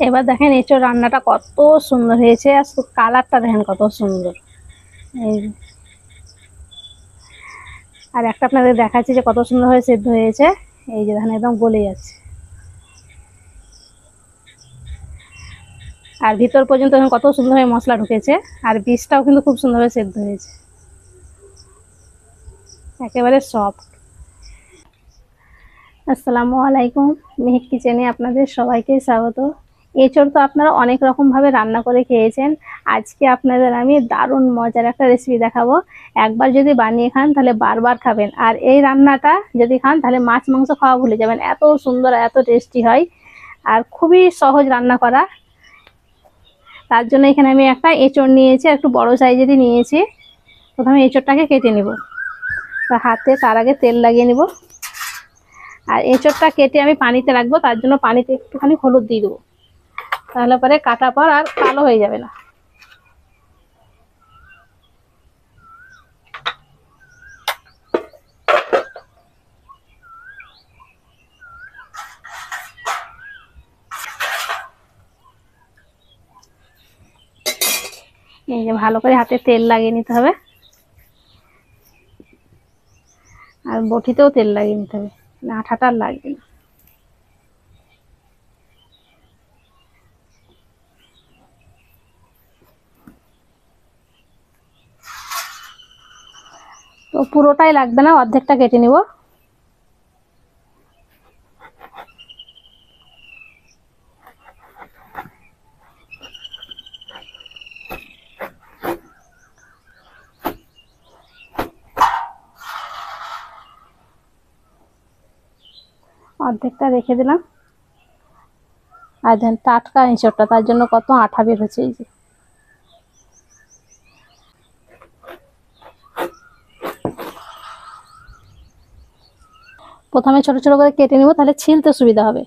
এবার দেখেন এঁচোড় রান্নাটা কত সুন্দর হয়েছে, আর কালারটা দেখেন কত সুন্দর। এই আর একটা আপনাদের দেখাচ্ছি যে কত সুন্দর হয়ে সেদ্ধ হয়েছে। এই যে দেখেন একদম গলে যাচ্ছে, আর ভিতর পর্যন্ত এখন কত সুন্দরভাবে মশলা ঢুকেছে, আর বীজটাও কিন্তু খুব সুন্দরভাবে সেদ্ধ হয়েছে, একেবারে সফট। আসসালামু আলাইকুম, মেহেক কিচেনে আপনাদের সবাইকে স্বাগত। এঁচোড় তো আপনারা অনেক রকম ভাবে রান্না করে খেয়েছেন, আজকে আপনাদের আমি দারুণ মজার একটা রেসিপি দেখাবো। একবার যদি বানিয়ে খান তাহলে বারবার খাবেন, আর এই রান্নাটা যদি খান তাহলে মাছ মাংস খাওয়া ভুলে যাবেন, এত সুন্দর এত টেস্টি হয়, আর খুবই সহজ রান্না করা। তার জন্য এখানে আমি একটা এঁচোড় নিয়েছি, একটু বড় সাইজেরই নিয়েছি। প্রথমে এঁচোড়টাকে কেটে নিব, হাতে তার আগে তেল লাগিয়ে নিব। আর এঁচোড়টা কেটে আমি পানিতে রাখবো, তার জন্য পানিতে একটুখানি হলুদ দিয়ে দেবো, তাহলে পরে কাটা পর আর কালো হয়ে যাবে না। এই যে ভালো করে হাতে তেল লাগিয়ে নিতে হবে, আর বটিতেও তেল লাগিয়ে নিতে হবে, না আঠাটা লাগবে না। তো পুরোটাই লাগবে না, অর্ধেকটা কেটে নিব। অর্ধেকটা রেখে দিলাম। আর দেন টাটকা এঁচোড়টা, তার জন্য কত আঠা বের হচ্ছে। এই যে প্রথমে ছোট ছোট করে কেটে নিব, তাহলে ছিলতে সুবিধা হবে।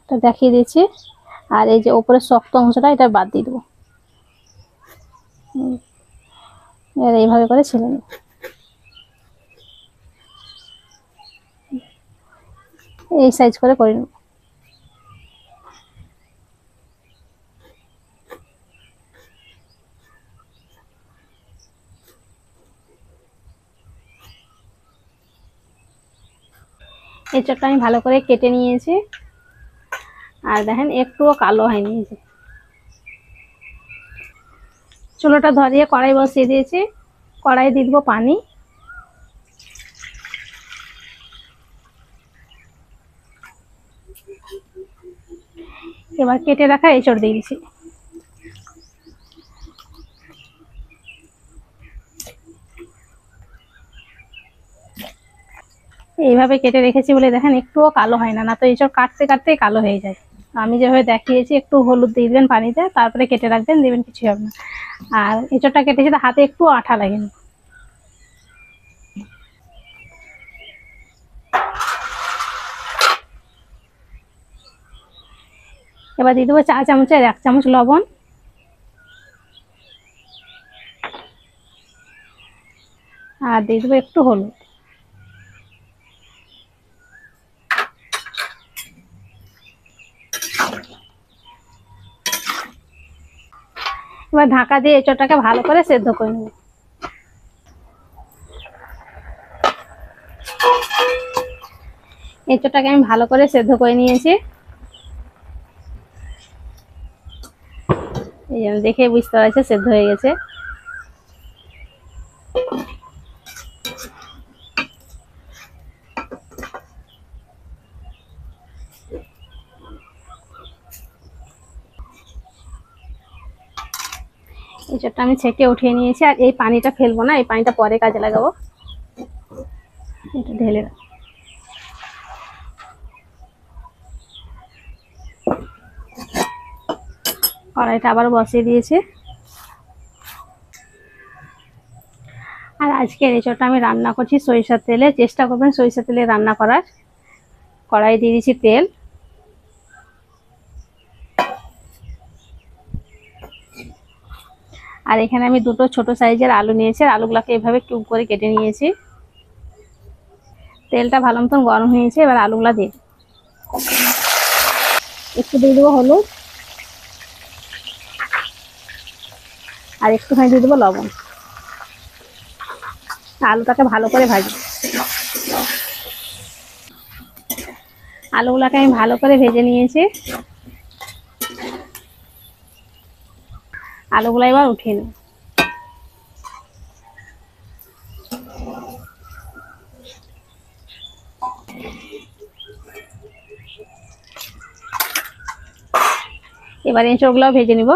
এটা দেখিয়ে দিচ্ছি। আর এই যে উপরের শক্ত অংশটা এটা বাদ দিয়ে দেবো, এবার এইভাবে করে ছিলে নেব। এই সাইজ করে নেব। এঁচোড়টা আমি ভালো করে কেটে নিয়েছি, আর দেখেন একটুও কালো হয়নি। চুলোটা ধরিয়ে কড়াই বসিয়ে দিয়েছি, কড়াই দিয়ে দেবো পানি। এবার কেটে রাখা এঁচোড় দিয়ে দিচ্ছি। এইভাবে কেটে রেখেছি বলে দেখেন একটুও কালো হয় না, না তো এঁচোড় কাটতে কাটতেই কালো হয়ে যায়। আমি যেভাবে দেখিয়েছি একটু হলুদ দিয়ে দিবেন পানিতে, তারপরে কেটে রাখবেন, দিবেন কিছু হবে না। আর এঁচোড়টা কেটেছি তো হাতে একটু আঠা লাগেনি। এবার দিয়ে দেবো 4 চামচের 1 চামচ লবণ, আর দিয়ে দেবো একটু হলুদ। এবার ঢাকা দিয়ে এঁচোড়টাকে ভালো করে সেদ্ধ করে নেব। এঁচোড়টাকে আমি ভালো করে সেদ্ধ করে নিয়েছি, এই জন্য দেখে বুঝতে পারছে সেদ্ধ হয়ে গেছে। এঁচোড়টা আমি ছেঁকে উঠিয়ে নিয়েছি, আর এই পানিটা ফেলবো না, এই পানিটা পরে কাজে লাগাবো। এটা ঢেলে দাও। কড়াইটা আবার বসিয়ে দিয়েছি। আর আজকের এঁচোড়টা আমি রান্না করছি সরিষার তেলে, চেষ্টা করবেন সরিষার তেলে রান্না করার। কড়াই দিয়ে দিয়েছি তেল, আর এখানে আমি দুটো ছোট সাইজের আলু নিয়েছি, আর আলুগুলোকে এভাবে কিউব করে কেটে নিয়েছি। তেলটা ভালো মতন গরম হয়েছে, এবার আলুগুলা দিই। একটু দিয়ে দেবো হলুদ, আর একটুখানি দিয়ে দেবো লবণ। আলুটাকে ভালো করে ভাজি। আলুগুলাকে আমি ভালো করে ভেজে নিয়েছি। আলুগুলো এবার উঠিয়ে নেব। এবার এঁচড়গুলোও ভেজে নিব।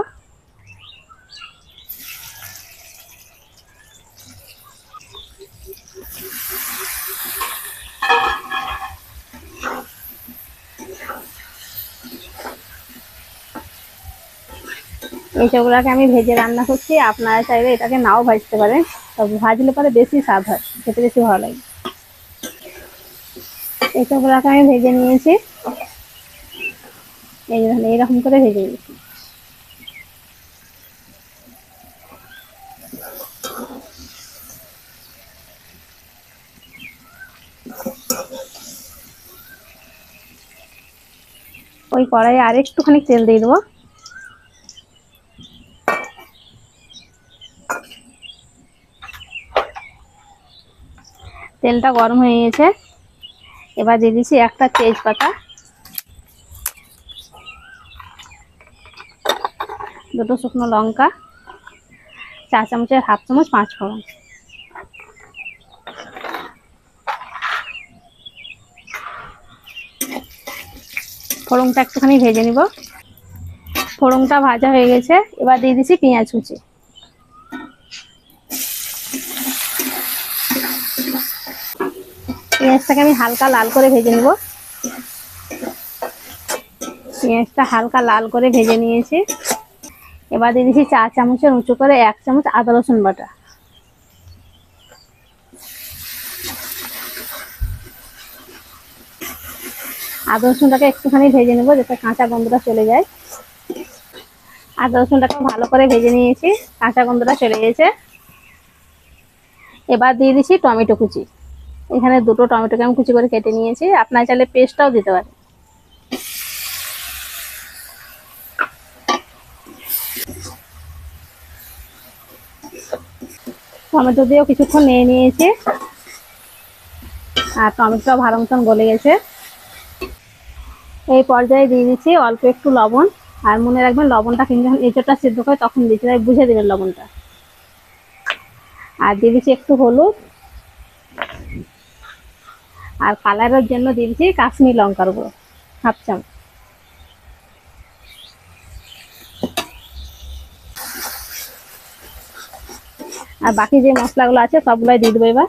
এঁচড়গুলোকে আমি ভেজে রান্না করছি, আপনারা চাইলে এটাকে নাও ভাজতে পারেন, তবে ভাজলে পরে বেশি স্বাদ হয়, খেতে বেশি ভালো লাগে। এঁচড়গুলোকে আমি ভেজে নিয়েছি, এইরকম করে ভেজে নিয়েছি। ওই কড়াইয়ে আর একটুখানি তেল দিয়ে দেবো। তেলটা গরম হয়ে গেছে, এবার দিয়ে দিচ্ছি একটা তেজপাতা, দুটো শুকনো লঙ্কা, 4 চামচের হাফ চামচ 5 ফোড়ন। ফোড়নটা একটুখানি ভেজে নিব। ফোড়নটা ভাজা হয়ে গেছে, এবার দিয়ে দিচ্ছি পেঁয়াজ কুচি। পেঁয়াজটাকে আমি হালকা লাল করে ভেজে নিব। পেঁয়াজটা হালকা লাল করে ভেজে নিয়েছি, এবার দিয়ে দিচ্ছি 4 চামচের উঁচু করে 1 চামচ আদা রসুন বাটা। আদা রসুনটাকে একটুখানি ভেজে নেবো যাতে কাঁচা গন্ধটা চলে যায়। আদা রসুনটাকে ভালো করে ভেজে নিয়েছি, কাঁচা গন্ধটা চলে গেছে। এবার দিয়ে দিচ্ছি টমেটো কুচি। এখানে দুটো টমেটোকে আমি কুচি করে কেটে নিয়েছি, আপনার চাইলে পেস্টটাও দিতে পারেন। টমেটো দিয়েও কিছুক্ষণ নিয়ে নিয়েছি, আর টমেটোটা ভালো মতন গলে গেছে। এই পর্যায়ে দিয়ে দিচ্ছি অল্প একটু লবণ, আর মনে রাখবেন লবণটা কিন্তু যখন এঁচোড়টা সিদ্ধ করে তখন দিচ্ছি, তাই বুঝে দেবেন লবণটা। আর দিয়ে দিচ্ছি একটু হলুদ, আর কালারের জন্য দিয়ে দিচ্ছি কাশ্মীর লঙ্কার গুঁড়ো 1/2 চামচ। আর বাকি যে মশলাগুলো আছে সবগুলাই দিয়ে দেবো এবার।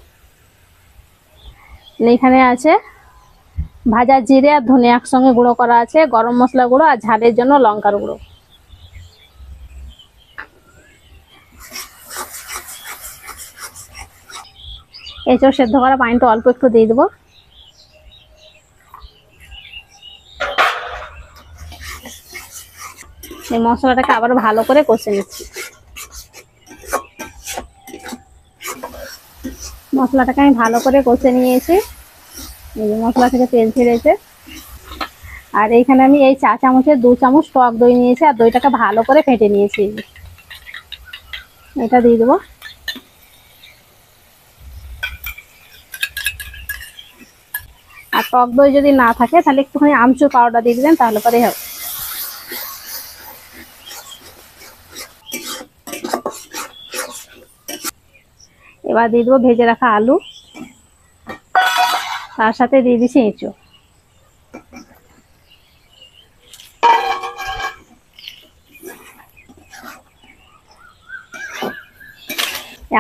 এইখানে আছে ভাজা জিরে আর ধনে একসঙ্গে গুঁড়ো করা আছে, গরম মশলা গুঁড়ো, আর ঝালের জন্য লঙ্কার গুঁড়ো। এঁচড় সেদ্ধ করা পানিটা অল্প একটু দিয়ে দেবো। এই মশলাটাকে আবার ভালো করে কষে নিচ্ছি। মশলাটাকে আমি ভালো করে কষে নিয়েছি, এই মশলা থেকে তেল ছেড়েছে। আর এইখানে আমি এই 4 চামচের 2 চামচ টক দই নিয়েছি, আর দইটাকে ভালো করে ফেটে নিয়েছি, এটা দিয়ে দেবো। আর টক দই যদি না থাকে তাহলে একটুখানি আমচুর পাউডার দিয়ে দিবেন, তাহলে পরে হবে। এবার দিয়ে দেবো ভেজে রাখা আলু, তার সাথে দিয়ে দিচ্ছি এঁচড়।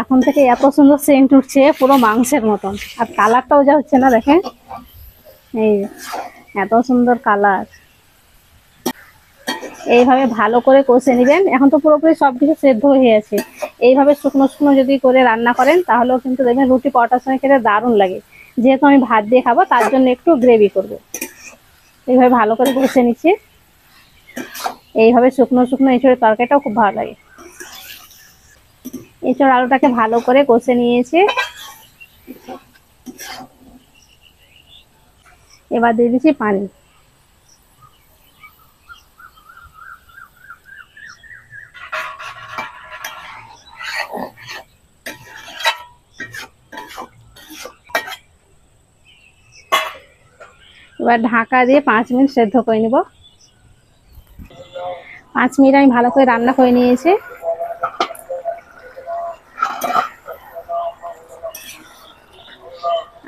এখন থেকে এত সুন্দর সেন্ট উঠছে, পুরো মাংসের মতন। আর কালারটাও যা হচ্ছে না দেখেন, এই এত সুন্দর কালার। এইভাবে ভালো করে কষে নেবেন। এখন তো পুরোপুরি সবকিছু সেদ্ধ হয়ে আছে। এইভাবে শুকনো শুকনো যদি করে রান্না করেন তাহলেও কিন্তু দেখবেন রুটি পরোটার সঙ্গে খেতে দারুণ লাগে। যেহেতু আমি ভাত দিয়ে খাবো তার জন্য একটু গ্রেভি করবো। এইভাবে ভালো করে কষে নিচ্ছি। এইভাবে শুকনো শুকনো এঁচড়ের তরকারিটাও খুব ভালো লাগে। এঁচোড় আলুটাকে ভালো করে কষে নিয়েছি। এবার দিয়ে দিচ্ছি পানি। এবার ঢাকা দিয়ে 5 মিনিট সেদ্ধ করে নিব। 5 মিনিট আমি ভালো করে রান্না করে নিয়েছি।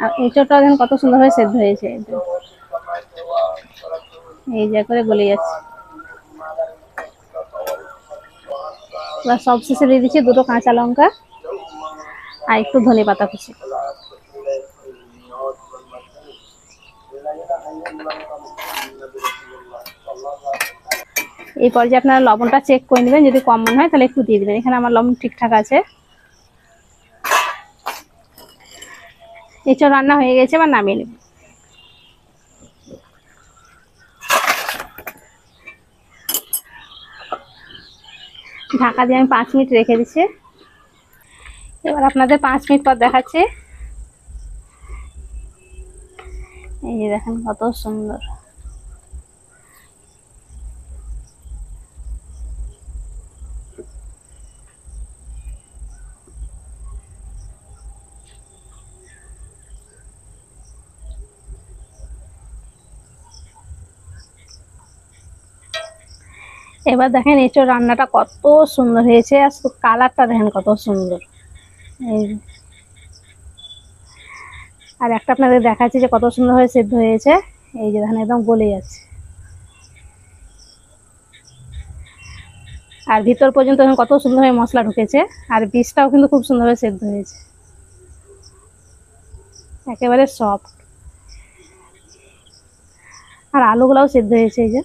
আর এঁচোড়টা দেখেন কত সুন্দরভাবে সেদ্ধ হয়েছে, এই যে করে গলে যাচ্ছে। এবার সব শেষে দিয়ে দিচ্ছি 2টো কাঁচা লঙ্কা আর একটু ধনেপাতা কুচি। এই পর্যায়ে আপনারা লবণটা চেক করে নেবেন, যদি কম মনে হয় তাহলে একটু দিয়ে দিবেন। এখানে আমার লবণ ঠিকঠাক আছে। এঁচোড় রান্না হয়ে গেছে, এবার নামিয়ে নেব। ঢাকা দিয়ে আমি 5 মিনিট রেখে দিচ্ছি। এবার আপনাদের 5 মিনিট পর দেখাচ্ছি। এই যে দেখেন কত সুন্দর। এবার দেখেন এঁচোড় রান্নাটা কত সুন্দর হয়েছে, আর কালারটা দেখেন কত সুন্দর। এই আর একটা আপনাদের দেখাচ্ছি যে কত সুন্দর হয়ে সেদ্ধ হয়েছে। এই যে দেখেন একদম গলে যাচ্ছে, আর ভিতর পর্যন্ত দেখেন কত সুন্দর হয়ে মশলা ঢুকেছে, আর বীজটাও কিন্তু খুব সুন্দরভাবে সেদ্ধ হয়েছে, একেবারে সফট। আর আলুগুলাও সেদ্ধ হয়েছে। এই যে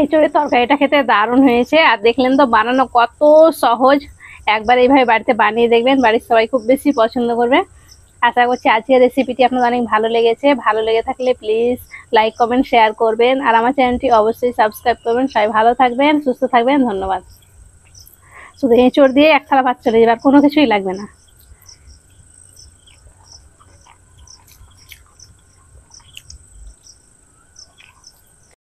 এঁচোড়ের তরকারিটা খেতে দারুণ হয়েছে। আর দেখলেন তো বানানো কত সহজ। একবার এইভাবে বাড়িতে বানিয়ে দেখবেন, বাড়ির সবাই খুব বেশি পছন্দ করবে। আশা করছি আজকের রেসিপিটি আপনাদের অনেক ভালো লেগেছে। ভালো লেগে থাকলে প্লিজ লাইক কমেন্ট শেয়ার করবেন, আর আমার চ্যানেলটি অবশ্যই সাবস্ক্রাইব করবেন। সবাই ভালো থাকবেন, সুস্থ থাকবেন, ধন্যবাদ। শুধু এঁচোড় দিয়ে এক থালা ভাত চলে যাবে, আর কোনো কিছুই লাগবে না।